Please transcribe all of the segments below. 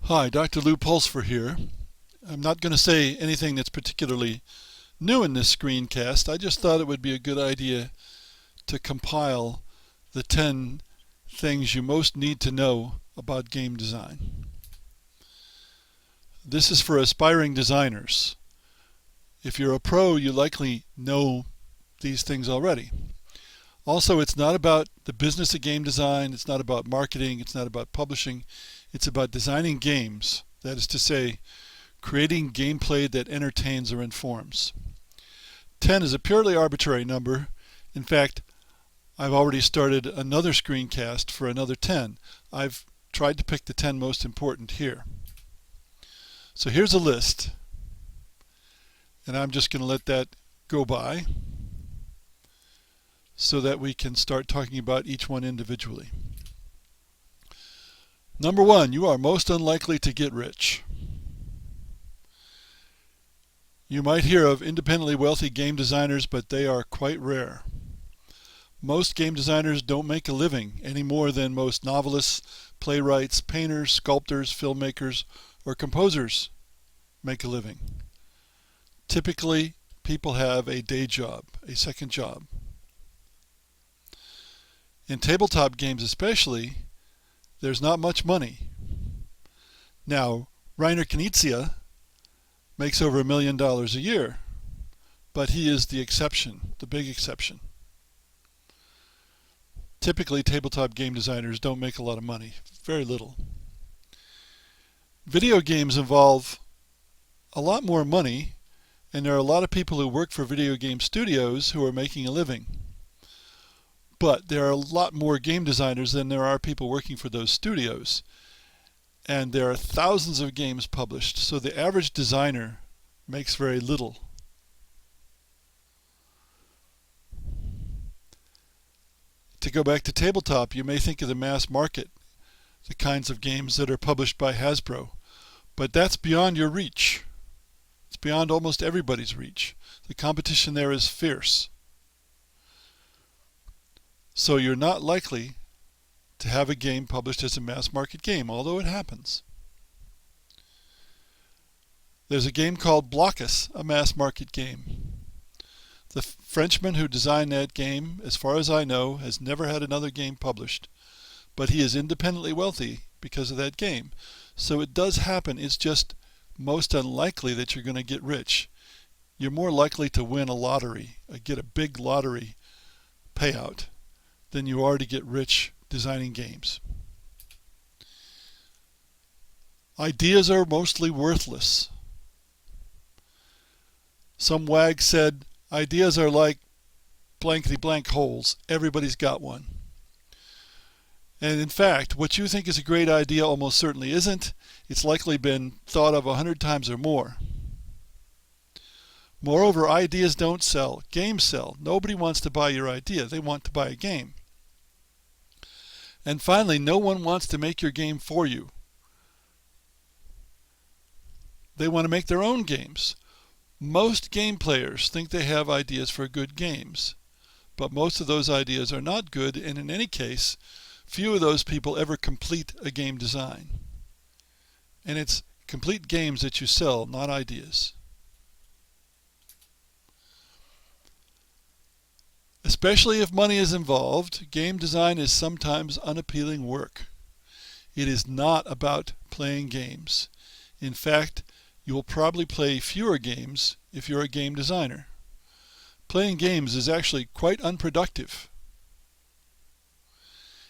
Hi, Dr. Lou Pulsfer here. I'm not going to say anything that's particularly new in this screencast. I just thought it would be a good idea to compile the 10 things you most need to know about game design. This is for aspiring designers. If you're a pro, you likely know these things already. Also, it's not about the business of game design, it's not about marketing, it's not about publishing, it's about designing games. That is to say, creating gameplay that entertains or informs. 10 is a purely arbitrary number. In fact, I've already started another screencast for another 10. I've tried to pick the 10 most important here. So here's a list, and I'm just going to let that go by so that we can start talking about each one individually. Number 1, you are most unlikely to get rich. You might hear of independently wealthy game designers, but they are quite rare. Most game designers don't make a living any more than most novelists, playwrights, painters, sculptors, filmmakers, or composers make a living. Typically, people have a day job, a second job. In tabletop games especially, there's not much money. Now, Rainer Knizia makes over $1 million a year, but he is the exception, the big exception. Typically, tabletop game designers don't make a lot of money, very little. Video games involve a lot more money, and there are a lot of people who work for video game studios who are making a living. But there are a lot more game designers than there are people working for those studios. And there are thousands of games published, so the average designer makes very little. To go back to tabletop, you may think of the mass market, the kinds of games that are published by Hasbro. But that's beyond your reach. It's beyond almost everybody's reach. The competition there is fierce. So you're not likely to have a game published as a mass market game, although it happens. There's a game called Blockus, a mass market game. The Frenchman who designed that game, as far as I know, has never had another game published, but he is independently wealthy because of that game. So it does happen. It's just most unlikely that you're going to get rich. You're more likely to win a lottery, get a big lottery payout, than you are to get rich designing games. Ideas are mostly worthless. Some wag said, ideas are like blankety blank holes. Everybody's got one. And in fact, what you think is a great idea almost certainly isn't. It's likely been thought of 100 times or more. Moreover, ideas don't sell. Games sell. Nobody wants to buy your idea. They want to buy a game. And finally, no one wants to make your game for you. They want to make their own games. Most game players think they have ideas for good games, but most of those ideas are not good, and in any case, few of those people ever complete a game design. And it's complete games that you sell, not ideas. Especially if money is involved, game design is sometimes unappealing work. It is not about playing games. In fact, you will probably play fewer games if you're a game designer. Playing games is actually quite unproductive.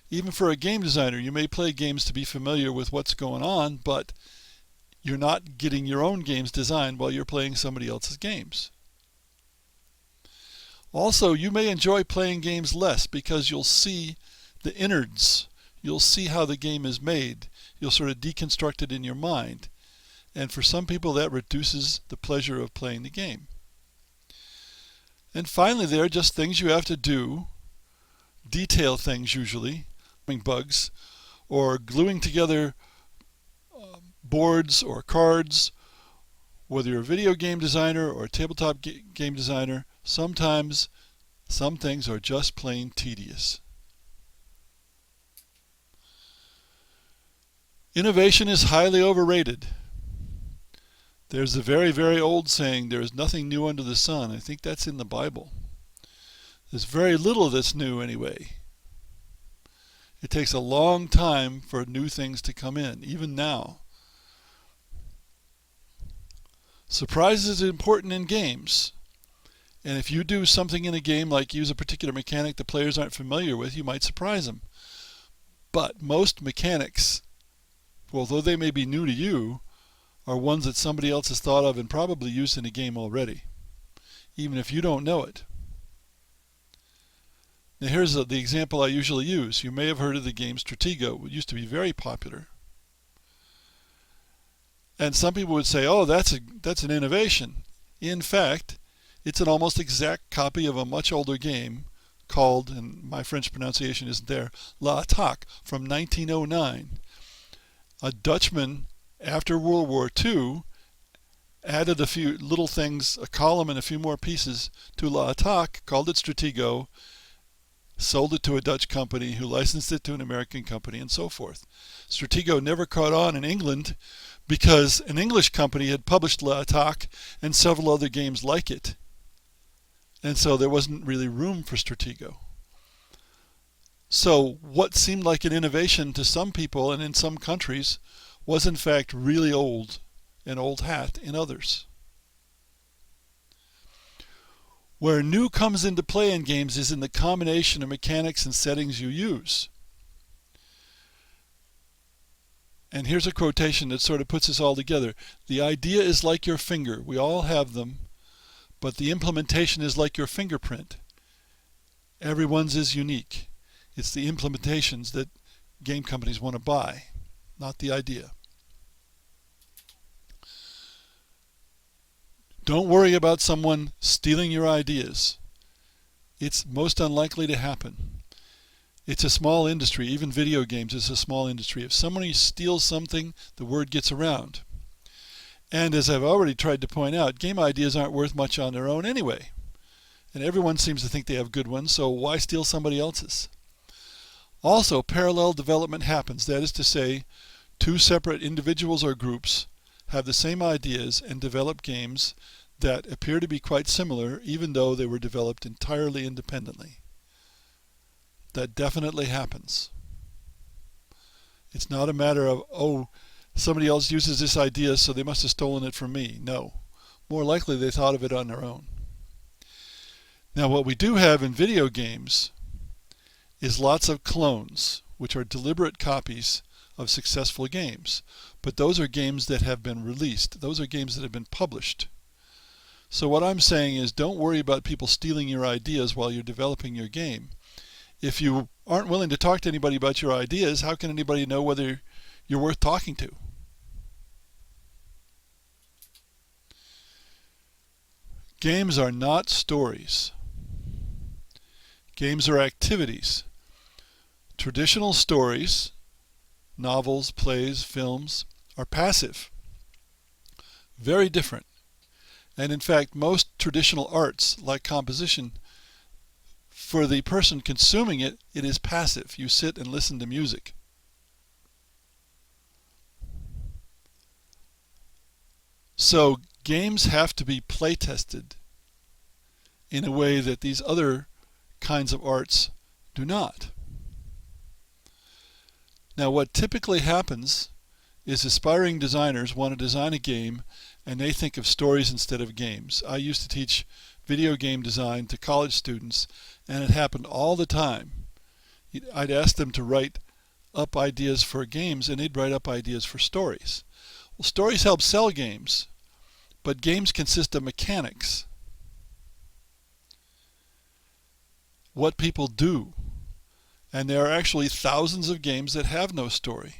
Even for a game designer, you may play games to be familiar with what's going on, but you're not getting your own games designed while you're playing somebody else's games. Also, you may enjoy playing games less because you'll see the innards. You'll see how the game is made. You'll sort of deconstruct it in your mind. And for some people, that reduces the pleasure of playing the game. And finally, there are just things you have to do, detail things usually, bugs, or gluing together boards or cards. Whether you're a video game designer or a tabletop game designer, sometimes some things are just plain tedious. Innovation is highly overrated. There's a very, very old saying, there is nothing new under the sun. I think that's in the Bible. There's very little that's new anyway. It takes a long time for new things to come in, even now. Surprise is important in games. And if you do something in a game like use a particular mechanic the players aren't familiar with, you might surprise them. But most mechanics, although they may be new to you, are ones that somebody else has thought of and probably used in a game already, even if you don't know it. Now here's the example I usually use. You may have heard of the game Stratego. It used to be very popular. And some people would say, oh, that's an innovation. In fact, it's an almost exact copy of a much older game called, and my French pronunciation isn't there, L'Attaque from 1909. A Dutchman, after World War II, added a few little things, a column and a few more pieces to L'Attaque, called it Stratego, sold it to a Dutch company who licensed it to an American company, and so forth. Stratego never caught on in England because an English company had published L'Attaque and several other games like it. And so there wasn't really room for Stratego. So what seemed like an innovation to some people and in some countries was in fact really old, an old hat in others. Where new comes into play in games is in the combination of mechanics and settings you use. And here's a quotation that sort of puts this all together. The idea is like your finger. We all have them, but the implementation is like your fingerprint. Everyone's is unique. It's the implementations that game companies want to buy, not the idea. Don't worry about someone stealing your ideas. It's most unlikely to happen. It's a small industry. Even video games is a small industry. If somebody steals something, the word gets around. And as I've already tried to point out, game ideas aren't worth much on their own anyway. And everyone seems to think they have good ones, so why steal somebody else's? Also, parallel development happens. That is to say, two separate individuals or groups have the same ideas and develop games that appear to be quite similar, even though they were developed entirely independently. That definitely happens. It's not a matter of, oh, somebody else uses this idea, so they must have stolen it from me. No. More likely they thought of it on their own. Now what we do have in video games is lots of clones, which are deliberate copies of successful games. But those are games that have been released. Those are games that have been published. So what I'm saying is, don't worry about people stealing your ideas while you're developing your game. If you aren't willing to talk to anybody about your ideas, how can anybody know whether you're worth talking to? Games are not stories. Games are activities. Traditional stories, novels, plays, films, are passive. Very different. And in fact, most traditional arts, like composition, for the person consuming it, it is passive. You sit and listen to music. So games have to be play tested in a way that these other kinds of arts do not. Now what typically happens is aspiring designers want to design a game and they think of stories instead of games. I used to teach video game design to college students, and it happened all the time. I'd ask them to write up ideas for games and they'd write up ideas for stories. Well, stories help sell games, but games consist of mechanics. What people do. And there are actually thousands of games that have no story.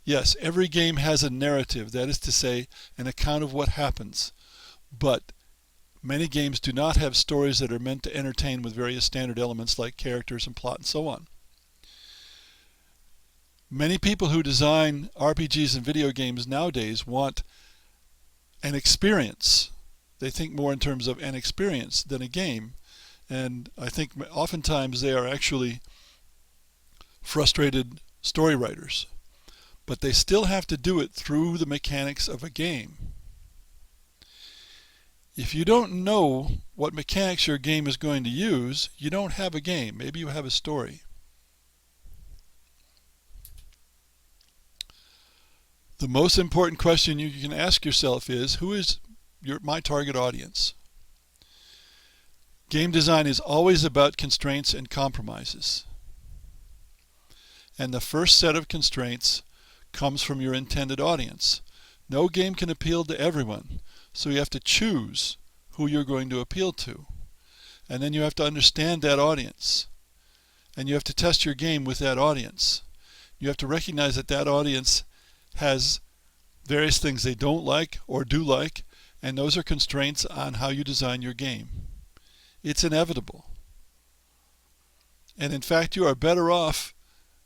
Yes, every game has a narrative, that is to say, an account of what happens. But many games do not have stories that are meant to entertain with various standard elements like characters and plot and so on. Many people who design RPGs and video games nowadays want an experience. They think more in terms of an experience than a game. And I think oftentimes they are actually frustrated story writers. but they still have to do it through the mechanics of a game. If you don't know what mechanics your game is going to use, you don't have a game. Maybe you have a story. The most important question you can ask yourself is, who is my target audience? Game design is always about constraints and compromises. And the first set of constraints comes from your intended audience. No game can appeal to everyone, so you have to choose who you're going to appeal to. And then you have to understand that audience. And you have to test your game with that audience. You have to recognize that that audience has various things they don't like or do like, and those are constraints on how you design your game. It's inevitable. And in fact, you are better off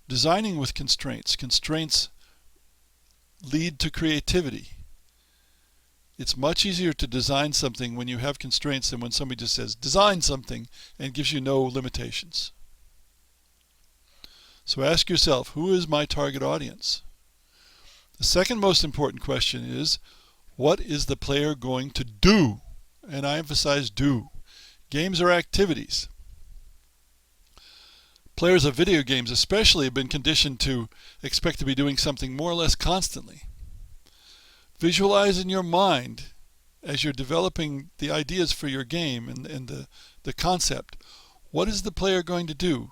designing with constraints. Constraints lead to creativity. It's much easier to design something when you have constraints than when somebody just says, design something, and gives you no limitations. So ask yourself, who is my target audience? The second most important question is, what is the player going to do? And I emphasize do. Games are activities. Players of video games especially have been conditioned to expect to be doing something more or less constantly. Visualize in your mind, as you're developing the ideas for your game and the concept, what is the player going to do?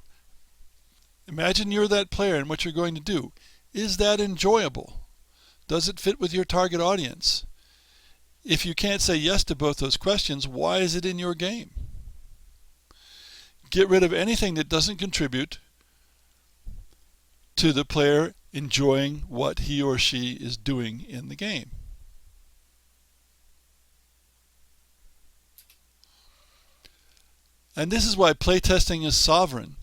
Imagine you're that player and what you're going to do. Is that enjoyable? Does it fit with your target audience? If you can't say yes to both those questions, why is it in your game? Get rid of anything that doesn't contribute to the player enjoying what he or she is doing in the game. And this is why playtesting is sovereign.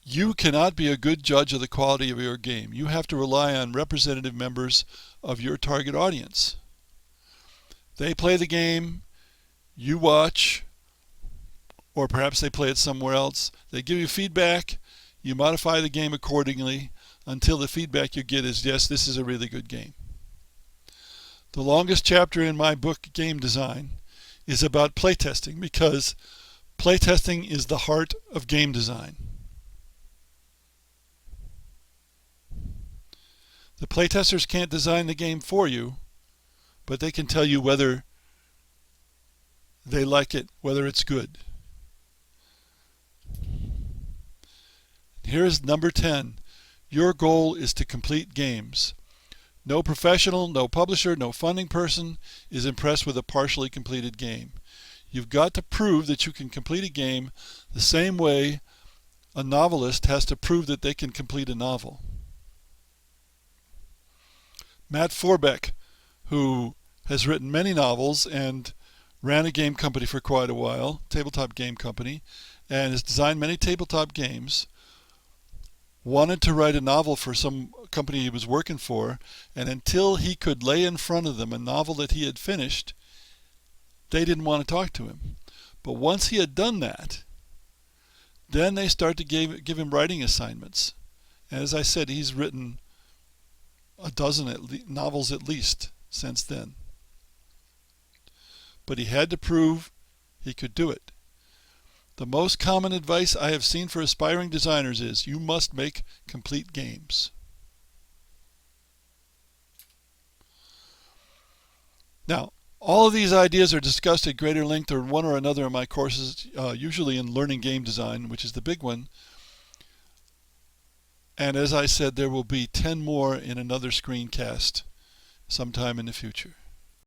You cannot be a good judge of the quality of your game. You have to rely on representative members of your target audience. They play the game, you watch, or perhaps they play it somewhere else. They give you feedback, you modify the game accordingly until the feedback you get is, yes, this is a really good game. The longest chapter in my book, Game Design, is about playtesting, because playtesting is the heart of game design. The playtesters can't design the game for you, but they can tell you whether they like it, whether it's good. Here's number 10. Your goal is to complete games. No professional, no publisher, no funding person is impressed with a partially completed game. You've got to prove that you can complete a game the same way a novelist has to prove that they can complete a novel. Matt Forbeck, who has written many novels and ran a game company for quite a while, tabletop game company, and has designed many tabletop games, wanted to write a novel for some company he was working for, and until he could lay in front of them a novel that he had finished, they didn't want to talk to him. But once he had done that, then they started to give him writing assignments. And as I said, he's written a dozen novels at least since then. But he had to prove he could do it. The most common advice I have seen for aspiring designers is, you must make complete games. Now, all of these ideas are discussed at greater length in one or another of my courses, usually in Learning Game Design, which is the big one. And as I said, there will be 10 more in another screencast sometime in the future.